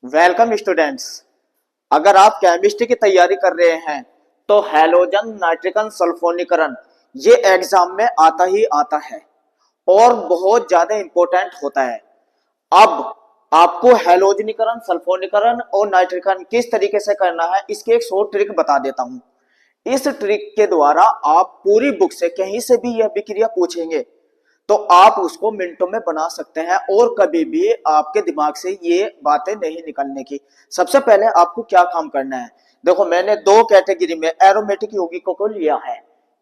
Welcome students. अगर आप chemistry की तैयारी कर रहे हैं तो हैलोजन नाइट्रिकन सल्फोनीकरण ये एग्जाम में आता ही आता है और बहुत ज्यादा इंपॉर्टेंट होता है। अब आपको हैलोजनीकरण, सल्फोनीकरण और नाइट्रिकन किस तरीके से करना है इसकी एक शॉर्ट ट्रिक बता देता हूं। इस ट्रिक के द्वारा आप पूरी बुक से कहीं से भी यह विक्रिया पूछेंगे तो आप उसको मिनटों में बना सकते हैं और कभी भी आपके दिमाग से ये बातें नहीं निकलने की। सबसे पहले आपको क्या काम करना है, देखो मैंने दो कैटेगरी में एरोमेटिक यौगिकों को लिया है।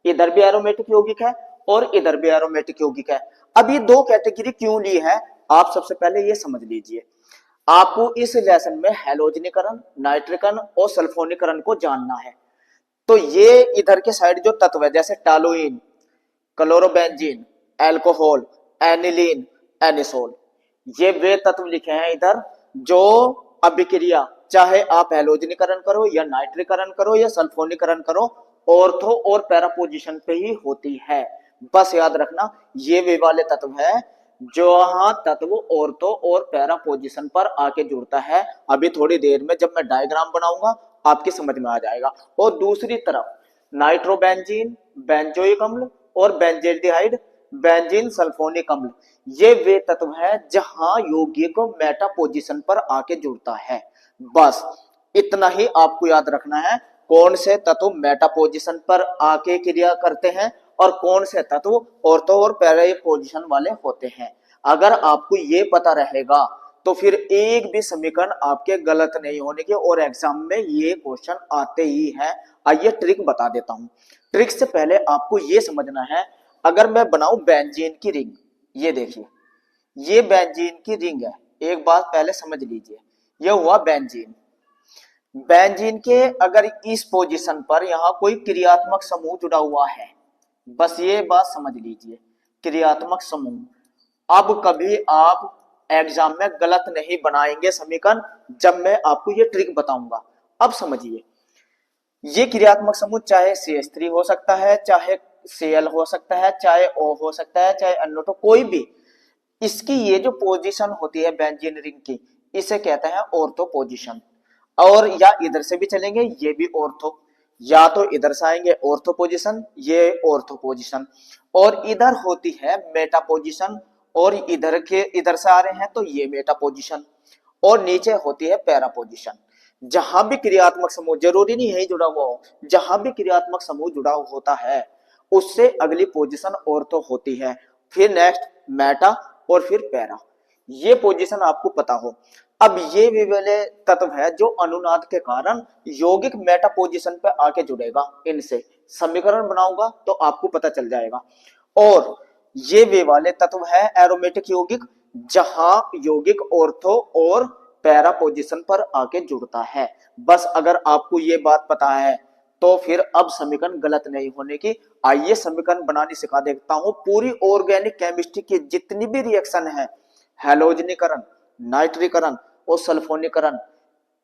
इधर भी एरोमेटिक यौगिक है और इधर भी एरोमेटिक यौगिक है। अब ये दो कैटेगरी क्यों ली है आप सबसे पहले ये समझ लीजिए। आपको इस लेसन में हैलोजनीकरण, नाइट्रिकन और सल्फोनीकरण को जानना है। तो ये इधर के साइड जो तत्व है जैसे toluene, chlorobenzene, alcohol, aniline, anisole, ये वे तत्व लिखे हैं इधर जो अभिक्रिया चाहे आप हैलोजनीकरण करो या नाइट्रीकरण करो या सल्फोनीकरण करो ऑर्थो और पैरा पोजीशन पे ही होती है। बस याद रखना ये वे वाले तत्व है जहां तत्व ऑर्थो और पैरा पोजीशन पर आके जुड़ता है। अभी थोड़ी देर में जब मैं डायग्राम बनाऊंगा आपकी समझ में आ जाएगा। और दूसरी तरफ नाइट्रोबेंजीन, बेंजोइक अम्ल और बेंजेल्डिहाइड, बेंजीन सल्फोनिक अम्ल, ये वे तत्व है जहां यौगिक मेटा पोजीशन पर आके जुड़ता है। बस इतना ही आपको याद रखना है, कौन से तत्व मेटा पोजीशन पर आके क्रिया करते हैं और कौन से तत्व ऑर्थो और पैरा पोजीशन वाले होते हैं। अगर आपको ये पता रहेगा तो फिर एक भी समीकरण आपके गलत नहीं होने के और एग्जाम में ये क्वेश्चन आते ही हैं। आइए ट्रिक बता देता हूं। ट्रिक से पहले आपको ये समझना है, अगर मैं बनाऊं बेंजीन की रिंग, ये देखिए ये बेंजीन की रिंग है। एक बात पहले समझ लीजिए, ये हुआ बेंजीन। बेंजीन के अगर इस पोजीशन पर यहां कोई क्रियात्मक समूह जुड़ा हुआ है, बस ये बात समझ लीजिए, क्रियात्मक समूह। अब कभी आप एग्जाम में गलत नहीं बनाएंगे समीकरण जब मैं आपको ये ट्रिक बताऊंगा। अब समझिए, ये क्रियात्मक समूह चाहे CH3 हो सकता है, चाहे Cl हो सकता है, चाहे O हो सकता है, चाहे NO2, कोई भी इसकी ये जो पोजीशन होती है बेंजीन रिंग की, इसे कहते हैं ऑर्थो पोजीशन। और या इधर से भी चलेंगे ये भी ऑर्थो, या तो इधर से आएंगे ऑर्थो पोजीशन, ये ऑर्थो पोजीशन, और इधर होती है मेटा पोजीशन, और इधर से आ रहे हैं तो ये मेटा पोजीशन, और नीचे होती है पैरा पोजीशन। जहां भी क्रियात्मक समूह, जरूरी नहीं है जुड़ा हुआ हो, जहां भी क्रियात्मक समूह जुड़ा होता है उससे अगली पोजीशन ऑर्थो होती है, फिर नेक्स्ट मेटा और फिर पैरा। ये पोजीशन आपको पता हो। अब ये वे वाले तत्व है जो अनुनाद के कारण यौगिक मेटा पोजीशन पे आके जुड़ेगा। इनसे समीकरण बनाऊंगा तो आपको पता चल जाएगा। और ये वे वाले तत्व है एरोमेटिक यौगिक जहां यौगिक ऑर्थो और पैरा पोजीशन पर आके जुड़ता है। बस अगर आपको ये बात पता है तो फिर अब समीकरण गलत नहीं होने की। आइए समीकरण बनानी सिखा देता हूं। पूरी ऑर्गेनिक केमिस्ट्री की जितनी भी रिएक्शन है, हैलोजनीकरण, नाइट्रीकरण और सल्फोनीकरण,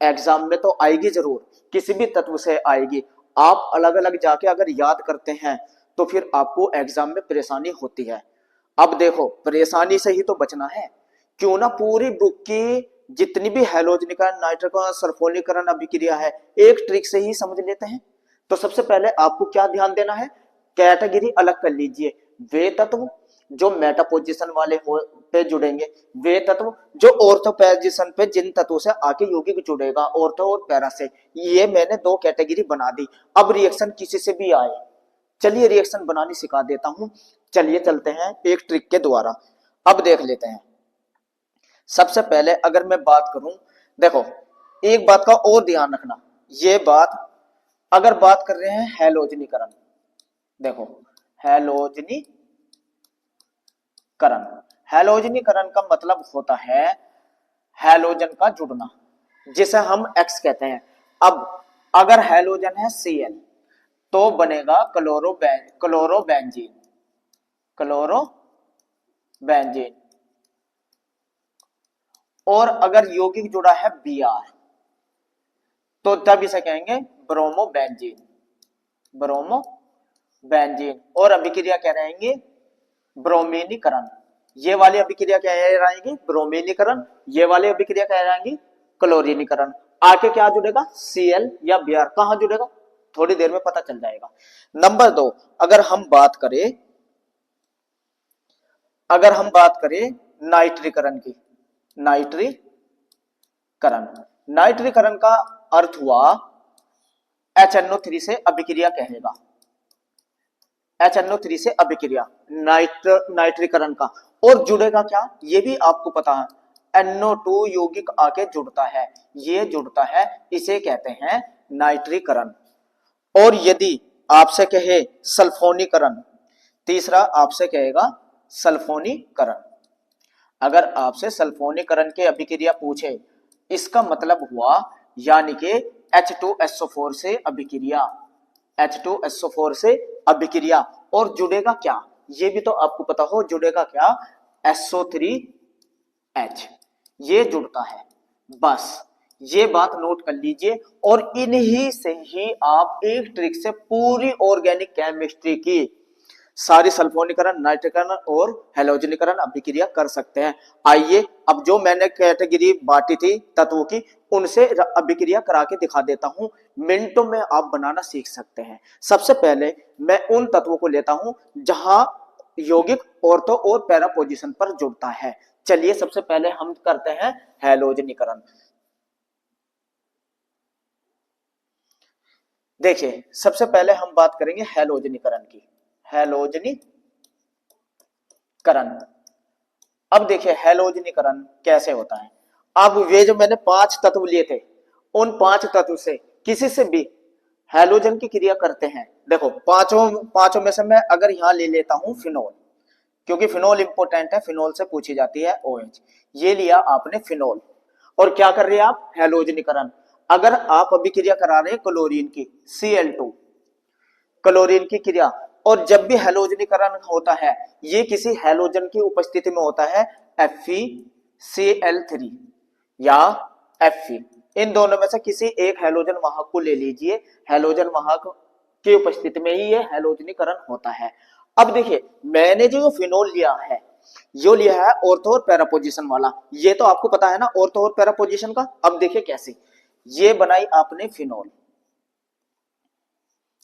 एग्जाम में तो आएगी जरूर, किसी भी तत्व से आएगी। आप अलग अलग जाके अगर याद करते हैं तो फिर आपको एग्जाम में परेशानी होती है। अब देखो परेशानी से ही तो बचना है, क्यों ना पूरी बुक की जितनी भी हैलोजनीकरण, नाइट्रीकरण, सल्फोनीकरण अभिक्रिया है एक ट्रिक से ही समझ लेते हैं। तो सबसे पहले आपको क्या ध्यान देना है, कैटेगरी अलग कर लीजिए। वे तत्व जो मेटा पोजीशन वाले पे जुड़ेंगे, वे तत्व जो ऑर्थो पोजीशन पे जिन तत्वों से आके यौगिक जुड़ेगा ऑर्थो और पैरा से, ये मैंने दो कैटेगरी बना दी। अब रिएक्शन किसी से भी आए, चलिए रिएक्शन बनानी सिखा देता हूं। चलिए चलते हैं एक ट्रिक के द्वारा। अब देख लेते हैं। सबसे पहले अगर मैं बात करूं, देखो एक बात का और ध्यान रखना, ये बात अगर बात कर रहे हैं हैलोजनीकरण, देखो हैलोजनीकरण, हैलोजनीकरण का मतलब होता है हैलोजन का जुड़ना, जिसे हम X कहते हैं। अब अगर हैलोजन है Cl तो बनेगा क्लोरोबेंजीन, क्लोरोबेंजीन। और अगर यौगिक जुड़ा है Br तो तब इसे कहेंगे ब्रोमोबेंजीन, ब्रोमोबेंजीन। और अभिक्रिया क्या रहेंगे, ब्रोमीनीकरण। ये वाली अभिक्रिया क्या रहेगी, ब्रोमीनीकरण। ये वाली अभिक्रिया क्या रहेंगी, क्लोरीनीकरण। आके क्या जुड़ेगा, Cl या Br कहां जुड़ेगा, थोड़ी देर में पता चल जाएगा। नंबर 2, अगर हम बात करें नाइट्रीकरण की, नाइट्रीकरण, नाइट्रीकरण का अर्थ हुआ HNO3 से अभिक्रिया कहेगा, HNO3 से अभिक्रिया नाइट्रीकरण का। और जुड़ेगा क्या, ये भी आपको पता है, NO2 यौगिक आके जुड़ता है, ये जुड़ता है, इसे कहते हैं नाइट्रीकरण। और यदि आपसे कहे सल्फोनीकरण, तीसरा आपसे कहेगा सल्फोनीकरण। अगर आपसे सल्फोनीकरण के अभिक्रिया पूछे, इसका मतलब हुआ यानी कि H2SO4 से अभिक्रिया, H2SO4 से अभिक्रिया। और जुड़ेगा क्या, ये भी तो आपको पता हो, जुड़ेगा क्या, SO3H, ये जुड़ता है। बस ये बात नोट कर लीजिए, और इन्हीं से ही आप एक ट्रिक से पूरी ऑर्गेनिक केमिस्ट्री की सारी सल्फोनीकरण, नाइट्रीकरण और हैलोजनीकरण अभिक्रिया कर सकते हैं। आइए अब जो मैंने कैटेगरी बांटी थी तत्वों की, उनसे अभिक्रिया करा के दिखा देता हूं, मिनटों में आप बनाना सीख सकते हैं। सबसे पहले मैं उन तत्वों को लेता हूं जहां यौगिक ऑर्थो और पैरा पोजीशन पर जुड़ता है। चलिए सबसे पहले हम करते हैं हैलोजनीकरण। देखिए सबसे पहले हम बात करेंगे हैलोजनीकरण की, हैलोजनीकरण। अब देखिए हैलोजनीकरण कैसे होता है। अब वे जो मैंने 5 तत्व लिए थे, उन 5 तत्व से किसी से भी हैलोजन की क्रिया करते हैं। देखो पांचों में से मैं अगर यहां ले लेता हूं फिनोल, क्योंकि फिनोल इंपॉर्टेंट है, फिनोल से पूछी जाती है OH, ये लिया आपने फिनोल। और क्या कर रहे हैं आप, हैलोजनीकरण। अगर आप अभिक्रिया करा रहे हैं क्लोरीन की, Cl2, क्लोरीन की क्रिया, और जब भी हैलोजनीकरण होता है ये किसी हैलोजन की उपस्थिति में होता है, FeCl3 या Fe, इन दोनों में से किसी एक हैलोजन वाहक को ले लीजिए, हैलोजन वाहक की उपस्थिति में ही ये हैलोजनीकरण होता है। अब देखिए मैंने जो फिनोल लिया है, यो लिया है ऑर्थो और पैरा पोजीशन वाला, ये तो आपको पता है ना ऑर्थो और पैरा पोजीशन का। अब देखिए कैसे, ये बनाई आपने फिनोल,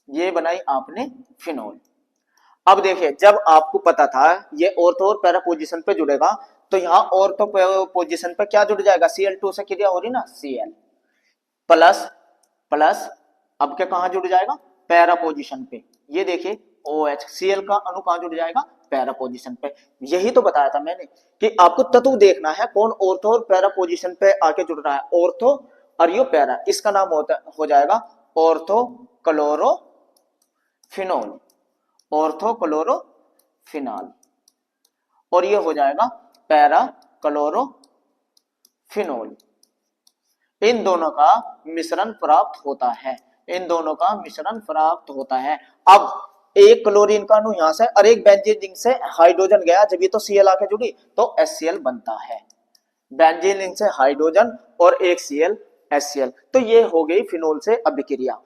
ये बनाई आपने फिनोल। अब देखिए जब आपको पता था ये ऑर्थो और पैरा पोजीशन पे जुड़ेगा, तो यहां ऑर्थो पोजीशन पे क्या जुड़ जाएगा, Cl2 से क्रिया हो रही ना, Cl प्लस प्लस, अब क्या कहां जुड़ जाएगा, पैरा पोजीशन पे। ये देखिए OH, Cl का अणु कहां जुड़ जाएगा, पैरा पोजीशन पे। यही तो बताया था मैंने कि आपको तत्व देखना है कौन ऑर्थो और पैरा पोजीशन पे आके जुड़ रहा है, ऑर्थो और यो पैरा, इसका नाम हो जाएगा ऑर्थो क्लोरोफिनोल, ऑर्थो क्लोरोफिनॉल, और ये हो जाएगा पैरा क्लोरोफिनोल। इन दोनों का मिश्रण प्राप्त होता है, इन दोनों का मिश्रण प्राप्त होता है। अब एक क्लोरीन का अणु यहां से और एक बेंजीन रिंग से हाइड्रोजन गया, जब ये तो Cl आके जुड़ी तो HCl बनता है, बेंजीन रिंग से हाइड्रोजन और एक Cl HCl, तो ये हो गई फिनोल से अभिक्रिया।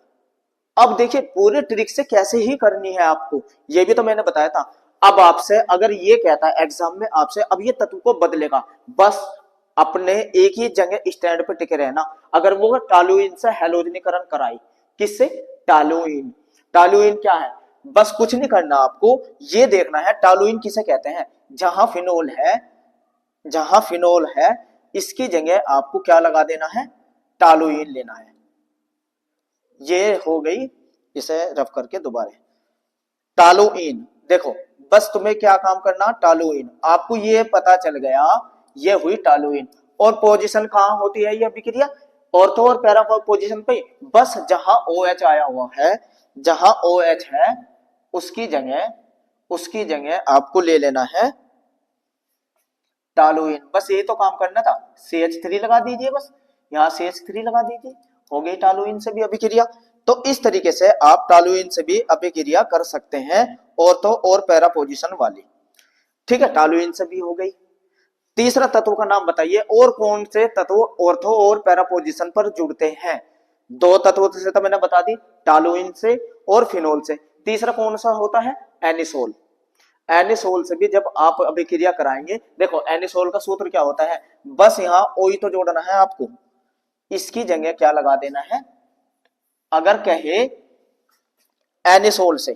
अब देखिए पूरे ट्रिक से कैसे ही करनी है आपको, ये भी तो मैंने बताया था। अब आपसे अगर ये कहता है एग्जाम में आपसे, अब ये तत्व को बदलेगा, बस अपने एक ही जगह स्टैंड पे टिके रहना। अगर वो टॉलुइन से हैलोजनीकरण कराई, किससे, टॉलुइन, टॉलुइन क्या है, बस कुछ नहीं करना आपको, ये देखना है टॉलुइन किसे कहते हैं। जहां फिनोल है, जहां फिनोल है इसकी जगह आपको क्या लगा देना है, टॉलुइन लेना है। ये हो गई, इसे रफ करके दोबारा टॉलुइन। देखो बस तुम्हें क्या काम करना, टॉलुइन, आपको ये पता चल गया ये हुई टॉलुइन। और पोजीशन कहां होती है ये अभिक्रिया, ऑर्थो और पैरा पोजीशन पे। बस जहां OH आया हुआ है, जहां OH है उसकी जगह आपको ले लेना है टॉलुइन। बस ये तो काम करना था, CH3 लगा दीजिए, बस यहां CH3 लगा दीजिए, हो गई टॉलुइन से भी अभिक्रिया। तो इस तरीके से आप टॉलुइन से भी अभिक्रिया कर सकते हैं, ऑर्थो और पैरा पोजीशन वाली। ठीक है, टॉलुइन से भी हो गई। तीसरा तत्व का नाम बताइए, और कौन से तत्व ऑर्थो और पैरा पोजीशन पर जुड़ते हैं। 2 तत्वों से तो मैंने बता दी, टॉलुइन से और फिनोल से। तीसरा कौन सा होता है, एनिसोल। एनिसोल से भी जब आप अभिक्रिया कराएंगे, देखो एनिसोल का सूत्र क्या होता है, बस यहाँ OE तो जोड़ना है आपको, इसकी जगह क्या लगा देना है, अगर कहे एनिसोल से,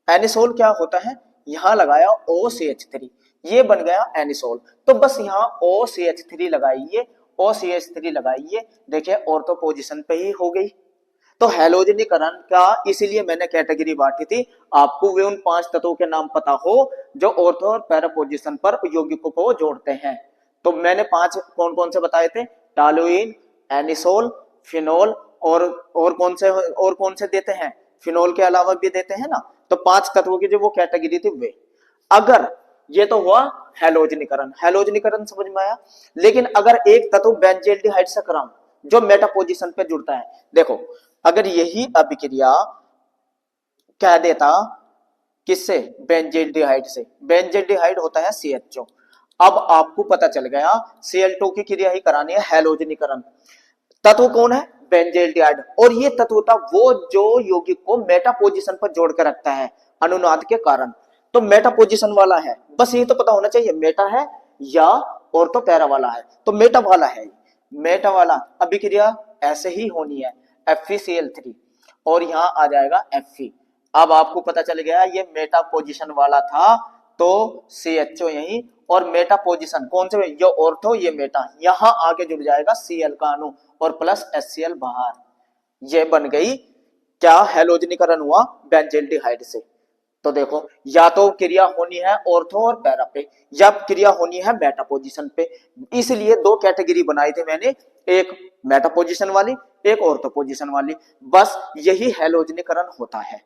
एनिसोल क्या होता है, यहां लगाया OCH3, ये बन गया एनिसोल। तो बस यहाँ OCH3 लगाइए, OCH3 लगाइए, देखिए ऑर्थो पोजीशन पे ही हो गई। तो हैलोजनीकरण का इसीलिए मैंने कैटेगरी बांटी थी, आपको वे उन 5 तत्वों के नाम पता हो जो ऑर्थो और पैरा पोजीशन पर यौगिकों को जोड़ते हैं। तो मैंने 5 कौन कौन से बताए थे, टॉलुइन, एनिसोल, फिनोल और कौन से देते हैं, फिनोल के अलावा भी देते हैं ना। तो 5 तत्वों की जो वो कैटेगरी थी वे। अगर ये तो हुआ हैलोजनीकरण, हैलोजनीकरण समझ में आया। लेकिन अगर एक तत्व बेंजील्डिहाइड से क्रम जो मेटा पोजीशन पे जुड़ता है, देखो अगर यही अभिक्रिया कह देता किससे, बेंजील्डिहाइड से, बेंजील्डिहाइड होता है CH2। अब आपको पता चल गया Cl2 की क्रिया ही करानी है, हैलोजनीकरण। तत्व कौन है, बेंजील्डिहाइड, और ये तत्व था वो जो यौगिक को मेटा पोजीशन पर जोड़ कर रखता है अनुनाद के कारण। तो मेटा पोजीशन वाला है, बस ये तो पता होना चाहिए मेटा है या ऑर्थो पैरा वाला है। तो मेटा वाला है, मेटा वाला अभिक्रिया ऐसे ही होनी है, FeCl3 और यहां आ जाएगा Fe। अब आपको पता चल गया ये मेटा पोजीशन वाला था, तो CHO यही, और मेटा पोजीशन कौन से, ये ऑर्थो ये मेटा, यहां आके जुड़ जाएगा Cl का अणु और प्लस HCl बाहर। ये बन गई क्या, हैलोजनीकरण हुआ बेंजील्डिहाइड से। तो देखो या तो क्रिया होनी है ऑर्थो और पैरा पे, या क्रिया होनी है मेटा पोजीशन पे। इसलिए 2 कैटेगरी बनाई थी मैंने, एक मेटा पोजीशन वाली, एक ऑर्थो पोजीशन वाली। बस यही हैलोजनीकरण होता है।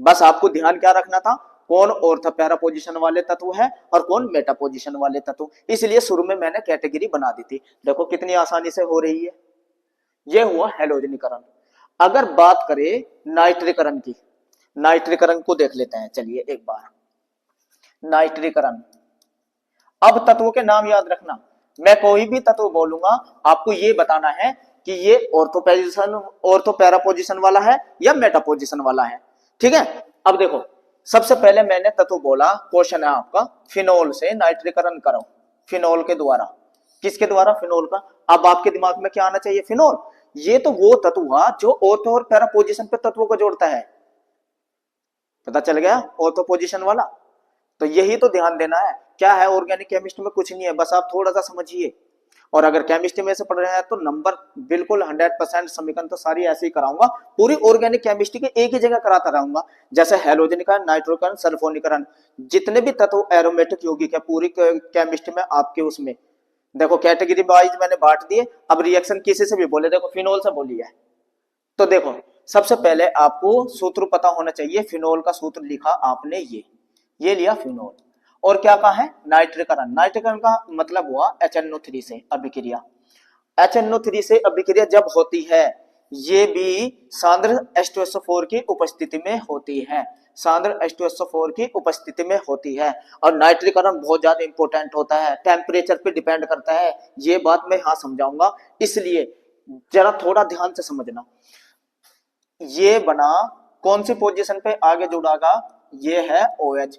बस आपको ध्यान क्या रखना था, कौन ऑर्थो पैरा पोजीशन वाले तत्व है और कौन मेटा पोजीशन वाले तत्व। इसलिए शुरू में मैंने कैटेगरी बना दी थी। देखो कितनी आसानी से हो रही है। यह हुआ हैलोजनीकरण। अगर बात करें नाइट्रीकरण की, नाइट्रीकरण को देख लेते हैं, चलिए एक बार। नाइट्रीकरण, अब तत्वों के नाम याद रखना, मैं कोई भी तत्व बोलूंगा आपको ये बताना है कि ये ऑर्थो पैरा पोजीशन वाला है या मेटा पोजीशन वाला है, ठीक है। अब देखो सबसे पहले मैंने तत्व बोला, क्वेश्चन है आपका, फिनोल से नाइट्रीकरण करो, फिनोल के द्वारा, किसके द्वारा, फिनोल का। अब आपके दिमाग में क्या आना चाहिए, फिनोल, ये तो वो तत्व हुआ जो ऑर्थो और पैरा पोजीशन पे तत्वों को जोड़ता है, पता चल गया, ऑर्थो पोजीशन वाला। तो यही तो ध्यान देना है, क्या है ऑर्गेनिक केमिस्ट्री में कुछ नहीं है, बस आप थोड़ा सा समझिए। और अगर केमिस्ट्री में से पढ़ रहे हैं तो नंबर बिल्कुल 100% समीकरण तो सारी ऐसे ही कराऊंगा, पूरी ऑर्गेनिक केमिस्ट्री के एक ही जगह कराता रहूंगा। जैसे हैलोजनीकरण, नाइट्रोकरण, सल्फोनीकरण, जितने भी तत्व एरोमेटिक यौगिक है पूरी केमिस्ट्री में आपके उसमें देखो कैटेगरी वाइज मैंने बांट दिए। अब रिएक्शन किसी से भी बोले, देखो फिनोल से बोली है, तो देखो सबसे पहले आपको सूत्र पता होना चाहिए। फिनोल का सूत्र लिखा आपने, ये लिया फिनोल, और क्या कहा है, नाइट्रीकरण। नाइट्रीकरण का मतलब हुआ HNO3 से अभिक्रिया। HNO3 से अभिक्रिया जब होती है ये भी सांद्र H2SO4 की उपस्थिति में होती है, सांद्र H2SO4 की उपस्थिति में होती है। और नाइट्रीकरण बहुत ज्यादा इंपॉर्टेंट होता है, टेम्परेचर पे डिपेंड करता है, ये बात मैं यहां समझाऊंगा, इसलिए जरा थोड़ा ध्यान से समझना। ये बना कौन सी पोजीशन पे आगे जुड़ागा, ये है OH,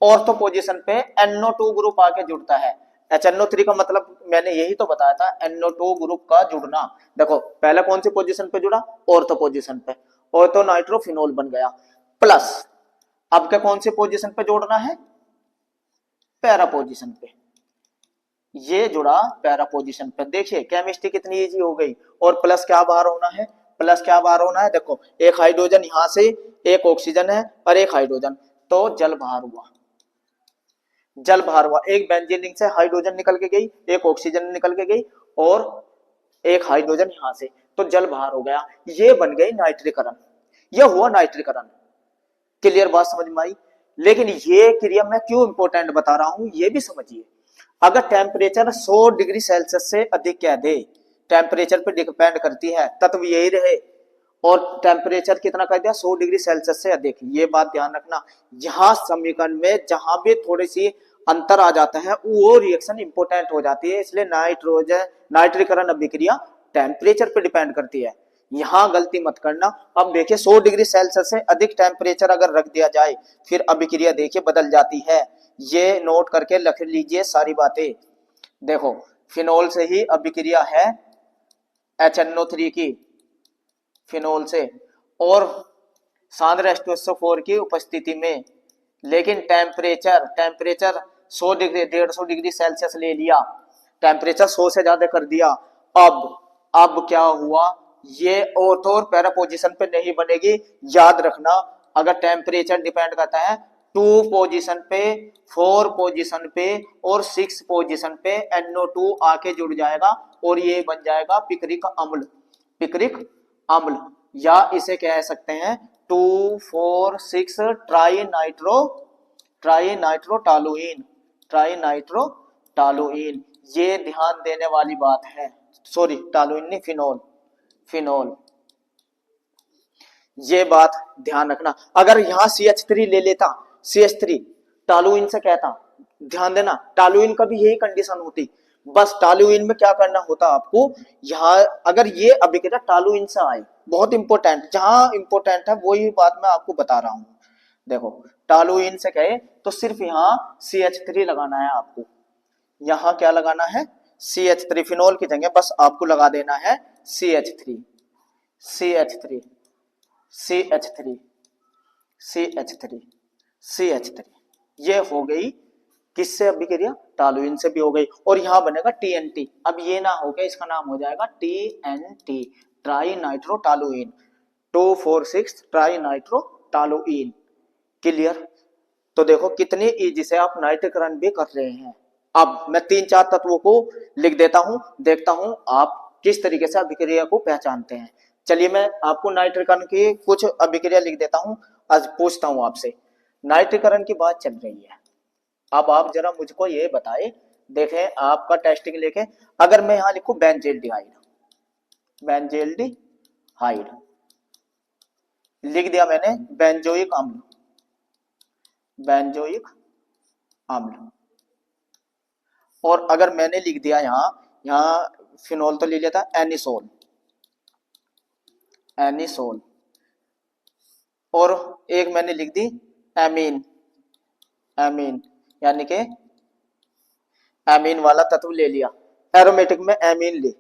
ऑर्थो पोजीशन पे NO2 ग्रुप आके जुड़ता है। HNO3 का मतलब मैंने यही तो बताया था, NO2 ग्रुप का जुड़ना। देखो पहले कौन सी पोजीशन पे जुड़ा, ऑर्थो पोजीशन पे, ऑर्थो नाइट्रोफिनोल बन गया, प्लस अब क्या कौन सी पोजीशन पे जोड़ना है, पैरा पोजीशन पे, ये जुड़ा पैरा पोजीशन पे। देखिए केमिस्ट्री कितनी इजी हो गई। और प्लस क्या बाहर होना है, प्लस क्या बाहर होना है, देखो एक हाइड्रोजन यहां से, एक ऑक्सीजन है और एक हाइड्रोजन, तो जल बाहर हुआ, जल बाहर हुआ। एक बेंजीन रिंग से हाइड्रोजन निकल के गई, एक ऑक्सीजन निकल के गई और एक हाइड्रोजन यहां से, तो जल बाहर हो गया, ये बन गई नाइट्रीकरण, यह हुआ नाइट्रीकरण। क्लियर बात समझ में आई। लेकिन ये क्रिया मैं क्यों इंपॉर्टेंट बता रहा हूं ये भी समझिए। अगर टेम्परेचर 100 डिग्री सेल्सियस से अधिक कह दे, टेम्परेचर पे डिपेंड करती है, तत्व यही रहे, और टेम्परेचर कितना कर दिया, 100 डिग्री सेल्सियस से अधिक, ये बात ध्यान रखना। यहां समीकरण में जहां भी थोड़ी सी अंतर आ जाता है वो रिएक्शन इंपॉर्टेंट हो जाती है, इसलिए नाइट्रीकरण अभिक्रिया टेम्परेचर पे डिपेंड करती है, यहां गलती मत करना। अब देखिए 100 डिग्री सेल्सियस से अधिक टेम्परेचर अगर रख दिया जाए फिर अभिक्रिया देखिए बदल जाती है, ये नोट करके लिख लीजिए सारी बातें। देखो फिनोल से ही अभिक्रिया है HNO3 की फिनोल से और सांद्र H2SO4 की उपस्थिति में, लेकिन टेम्परेचर 100 डिग्री 150 डिग्री सेल्सियस ले लिया, टेम्परेचर 100 से ज्यादा कर दिया। अब क्या हुआ, ये ऑर्थो और पैरा पोजीशन पे नहीं बनेगी। याद रखना, अगर टेम्परेचर डिपेंड करता है 2 पोजीशन पे, 4 पोजीशन पे और 6 पोजीशन पे NO2 आके जुड़ जाएगा और ये बन जाएगा पिक्रिक अम्ल। पिक्रिक अम्ल, या इसे कह सकते हैं 2,4,6 ट्राइनाइट्रोटालुइन। ये ध्यान देने वाली बात है। सॉरी, टालुइन नहीं, फिनोल। ये बात ध्यान रखना। अगर यहां CH3 ले लेता, CH3 टालुइन से कहता, ध्यान देना, टालुइन का भी यही कंडीशन होती। बस टालुइन में क्या करना होता आपको, यहां अगर ये अभिक्रिया टालुइन से आए, बहुत इंपॉर्टेंट, जहां इंपॉर्टेंट है वही बात मैं आपको बता रहा हूं। देखो, टालुइन से कहे तो सिर्फ यहां CH3 लगाना है आपको। यहां क्या लगाना है, CH3, फिनोल की जगह बस आपको लगा देना है CH3 CH3 CH3 CH3 CH3। ये हो गई किससे अभिक्रिया, टालुइन से भी हो गई। और यहां बनेगा TNT। अब ये ना हो गया, इसका नाम हो जाएगा TNT, ट्राइनाइट्रोटालुइन, 2,4,6 ट्राइनाइट्रोटालुइन। क्लियर। तो देखो कितनी इजी से आप नाइट्रीकरण भी कर रहे हैं। अब मैं 3-4 तत्वों को लिख देता हूं, देखता हूं आप किस तरीके से अभिक्रिया को पहचानते हैं। चलिए मैं आपको नाइट्रीकरण की कुछ अभिक्रिया लिख देता हूं। आज पूछता हूं आपसे, नाइट्रीकरण की बात चल रही है, अब आप जरा मुझको ये बताए, देखें आपका टेस्टिंग लेके, अगर मैं यहां लिखूं बेंजेल्डिहाइड, लिख दिया मैंने बेंजोइक अम्ल, और अगर मैंने लिख दिया यहां फिनोल तो ले लिया था, एनिसोल, और एक मैंने लिख दी एमीन, यानी कि एमीन वाला तत्व ले लिया, एरोमेटिक में एमीन ले।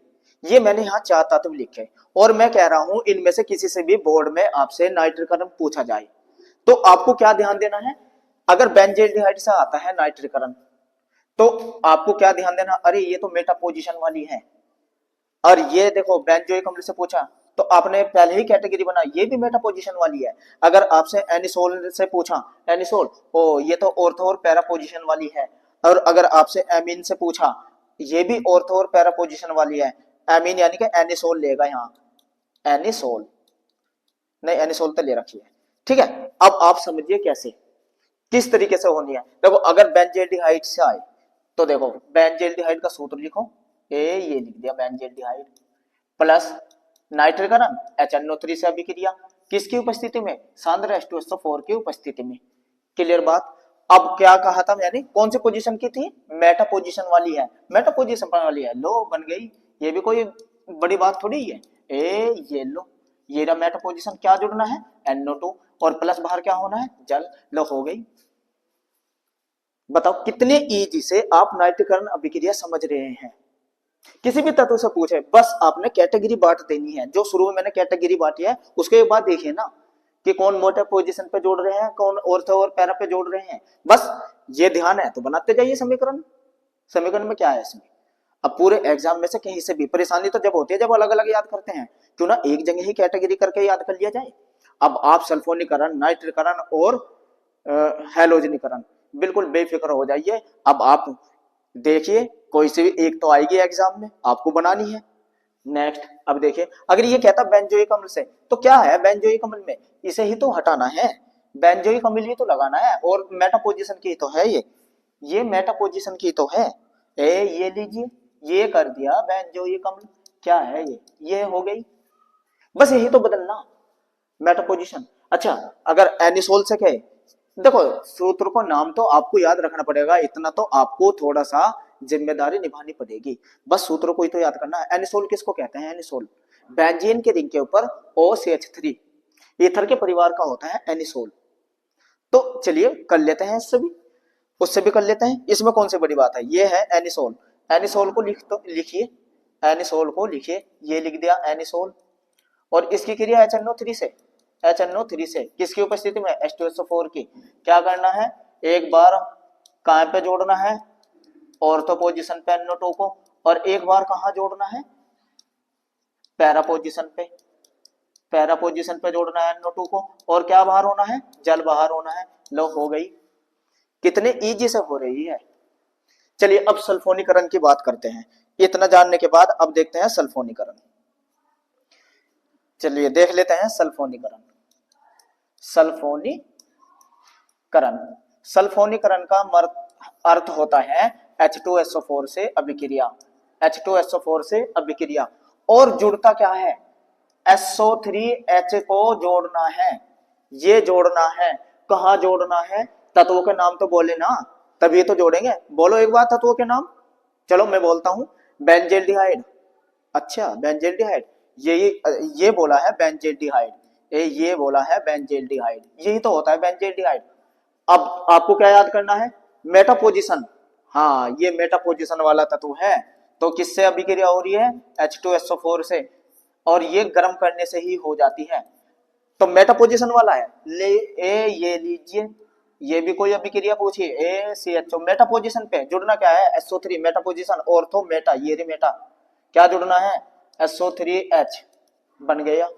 ये मैंने यहाँ 4 तत्व लिखे और मैं कह रहा हूं इनमें से किसी से भी बोर्ड में आपसे नाइट्रीकरण पूछा जाए तो आपको क्या ध्यान देना है। अगर बेंजेल्डिहाइड से आता है नाइट्रीकरण तो आपको क्या ध्यान देना, अरे ये तो मेटा पोजीशन वाली है, और ये देखो बेंजोइक अम्ल से पूछा तो आपने पहले ही कैटेगरी बना, ये भी मेटा पोजीशन वाली है। अगर आपसे एनिसोल से पूछा, एनिसोल ओ ये तो ऑर्थो और पैरा पोजीशन वाली है, और अगर आपसे एमीन से पूछा, ये भी ऑर्थो और पैरा पोजीशन वाली है। एमीन यानी कि एनिसोल लेगा यहाँ, एनिसोल नहीं, एनिसोल तो ले रखी है, ठीक है। अब आप समझिए कैसे, किस तरीके से होनी है। देखो अगर बेंजेल्डिहाइड से आए तो देखो बेंजेल्डिहाइड का सूत्र लिखो, ये लिख दिया बेंजेल्डिहाइड प्लस नाइट्रीकरण HNO3 से अभिक्रिया, किसकी उपस्थिति में, सांद्र H2SO4 की उपस्थिति में। क्लियर बात। अब क्या कहा था मैंने, कौन सी पोजीशन की थी, मेटा पोजीशन वाली है, मेटा पोजीशन वाली है, लो बन गई। ये भी कोई बड़ी बात थोड़ी है। ये लो, ये रहा मेटा पोजीशन, क्या जुड़ना है, NO2, और प्लस बाहर क्या होना है, जल, लो हो गई। बताओ कितने इजी से आप नाइट्रीकरण अभिक्रिया समझ रहे हैं। किसी भी तत्व से पूछे, बस आपने कैटेगरी बांट देनी है, जो शुरू में मैंने कैटेगरी बांटी है उसके बाद देखिए ना कि कौन मोटे पोजीशन पे जोड़ रहे हैं, कौन ऑर्थो और पैरा पे जोड़ रहे हैं, बस ये ध्यान है तो बनाते जाइए समीकरण। समीकरण में क्या है इसमें, अब पूरे एग्जाम में से कहीं से भी परेशानी तो जब होती है जब अलग अलग याद करते हैं, क्यों ना एक जगह ही कैटेगरी करके याद कर लिया जाए। अब आप सल्फोनीकरण, नाइट्रीकरण और हैलोजनीकरण बिल्कुल बेफिक्र हो जाइए। अब आप देखिए कोई सी भी एक तो आएगी एग्जाम में, आपको बनानी है। नेक्स्ट, अब देखिए अगर ये कहता बेंजोइक अम्ल से, तो क्या है बेंजोइक अम्ल में, इसे ही तो हटाना है, बेंजोइक अम्ल ही तो लगाना है, और मेटा पोजीशन की तो है ये मेटा पोजीशन की तो है। ये लीजिए, ये कर दिया बेंजोइक अम्ल, क्या है ये हो गई, बस यही तो बदलना, मेटा पोजीशन। अच्छा अगर एनिसोल से कहे, देखो सूत्र को नाम तो आपको याद रखना पड़ेगा, इतना तो आपको थोड़ा सा जिम्मेदारी निभानी पड़ेगी, बस सूत्रों को ही तो याद करना है। एनिसोल किसको कहते हैं, एनिसोल बेंजीन के रिंग के ऊपर OCH3 ईथर के परिवार का होता है एनिसोल। तो चलिए कर लेते हैं, इससे भी उससे भी कर लेते हैं, इसमें कौन सी बड़ी बात है। ये है एनिसोल, एनिसोल को लिखिए, एनिसोल को लिखिए, ये लिख दिया एनिसोल। और इसकी क्रिया HNO3 से, HNO3 से किसकी उपस्थिति में, H2SO4 की। क्या करना है, एक बार कहाँ पे जोड़ना है, ऑर्थो पोजीशन पे NO2 को, और एक बार कहाँ जोड़ना है, पैरा पोजीशन पे, पैरा पोजीशन पे जोड़ना है NO2 को। और क्या बाहर होना है, जल बाहर होना है। लो हो गई, कितने इजी से हो रही है। चलिए अब सल्फोनीकरण की बात करते हैं। इतना जानने के बाद अब देखते हैं सल्फोनीकरण। चलिए देख लेते हैं सल्फोनीकरण। सल्फोनीकरण, सल्फोनीकरण का अर्थ होता है H2SO4 से अभिक्रिया, H2SO4 से अभिक्रिया। और जुड़ता क्या है, SO3H को जोड़ना है, ये जोड़ना है। कहाँ जोड़ना है, तत्वों के नाम तो बोले ना, तभी तो जोड़ेंगे। बोलो एक बार तत्वों के नाम। चलो मैं बोलता हूं, बेंजेल्डिहाइड। अच्छा बेंजेल्डिहाइड, ये बोला है बेंजेल्डिहाइड, ये बोला है बेंजेल्डिहाइड, यही तो होता है बेंजेल्डिहाइड। अब आपको क्या याद करना है, मेटा पोजीशन। हाँ ये मेटा पोजीशन वाला तत्व है। तो किससे अभिक्रिया हो रही है, H2SO4 से, और ये गर्म करने से ही हो जाती है। तो मेटा पोजीशन वाला है, ये लीजिए, ये भी कोई अभिक्रिया पूछिए, ACHO मेटा पोजीशन पे जुड़ना क्या है, SO3 Meta position, ortho Meta, ये रे मेटा, क्या जुड़ना है, SO3H, बन गया,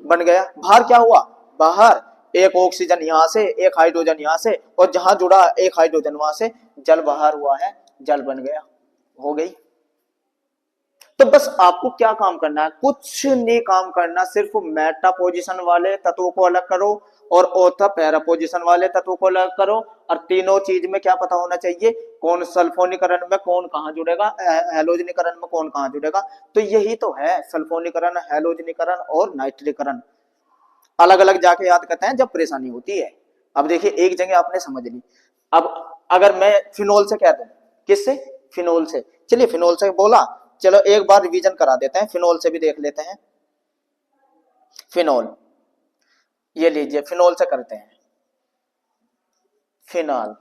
बन गया। बाहर क्या हुआ, बाहर एक ऑक्सीजन यहां से, एक हाइड्रोजन यहां से, और जहां जुड़ा एक हाइड्रोजन वहां से जल बाहर हुआ है, जल बन गया, हो गई। तो बस आपको क्या काम करना है, कुछ नहीं काम करना, सिर्फ मेटा पोजीशन वाले तत्वों को अलग करो और ऑर्थो पैरा पोजीशन वाले तत्वों को अलग करो। और तीनों चीज में क्या पता होना चाहिए, कौन सल्फोनीकरण में कौन कहां जुड़ेगा, हैलोजनीकरण में कौन कहां जुड़ेगा। तो यही तो है सल्फोनीकरण, हैलोजनीकरण और नाइट्रीकरण। अलग अलग जाके याद करते हैं जब परेशानी होती है। अब देखिए एक जगह आपने समझ ली। अब अगर मैं फिनोल से कह दूं, किससे, फिनोल से, चलिए फिनोल से बोला, चलो एक बार रिवीजन करा देते हैं, फिनोल से भी देख लेते हैं। फिनोल, ये लीजिए फिनोल से करते हैं, फिनॉल,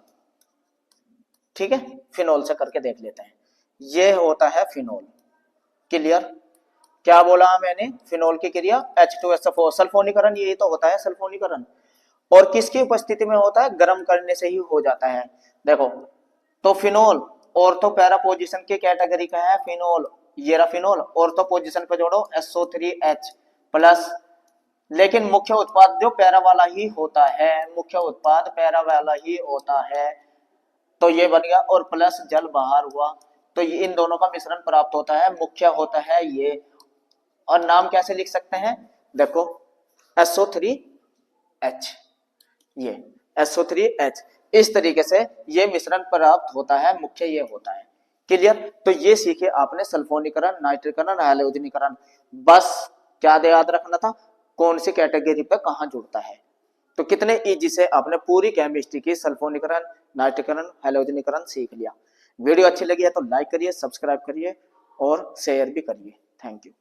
ठीक है, फिनोल से करके देख लेते हैं। ये होता है फिनोल, क्लियर। क्या बोला मैंने, फिनोल की क्रिया H2SO4, सल्फोनीकरण यही तो होता है सल्फोनीकरण। और किसकी उपस्थिति में होता है, गर्म करने से ही हो जाता है। देखो तो फिनोल ऑर्थो पैरा पोजीशन की कैटेगरी का है फिनोल, ये रहा फिनोल, ऑर्थो पोजीशन पे जोड़ो SO3H प्लस, लेकिन मुख्य उत्पाद जो पैरा वाला ही होता है, मुख्य उत्पाद पैरा वाला ही होता है। तो ये बन गया, और प्लस जल बाहर हुआ, तो ये इन दोनों का मिश्रण प्राप्त होता है, मुख्य होता है ये। और नाम कैसे लिख सकते हैं, देखो SO3H, ये SO3H, इस तरीके से ये मिश्रण प्राप्त होता है, मुख्य ये होता है, क्लियर। तो ये सीखे आपने सल्फोनीकरण, नाइट्रीकरण, हैलोजनीकरण। बस क्या याद रखना था, कौन सी कैटेगरी पे कहां जुड़ता है। तो कितने इजी से आपने पूरी केमिस्ट्री की सल्फोनीकरण, नाइट्रीकरण, हैलोजनीकरण सीख लिया। वीडियो अच्छी लगी है तो लाइक करिए, सब्सक्राइब करिए और शेयर भी करिए। Thank you.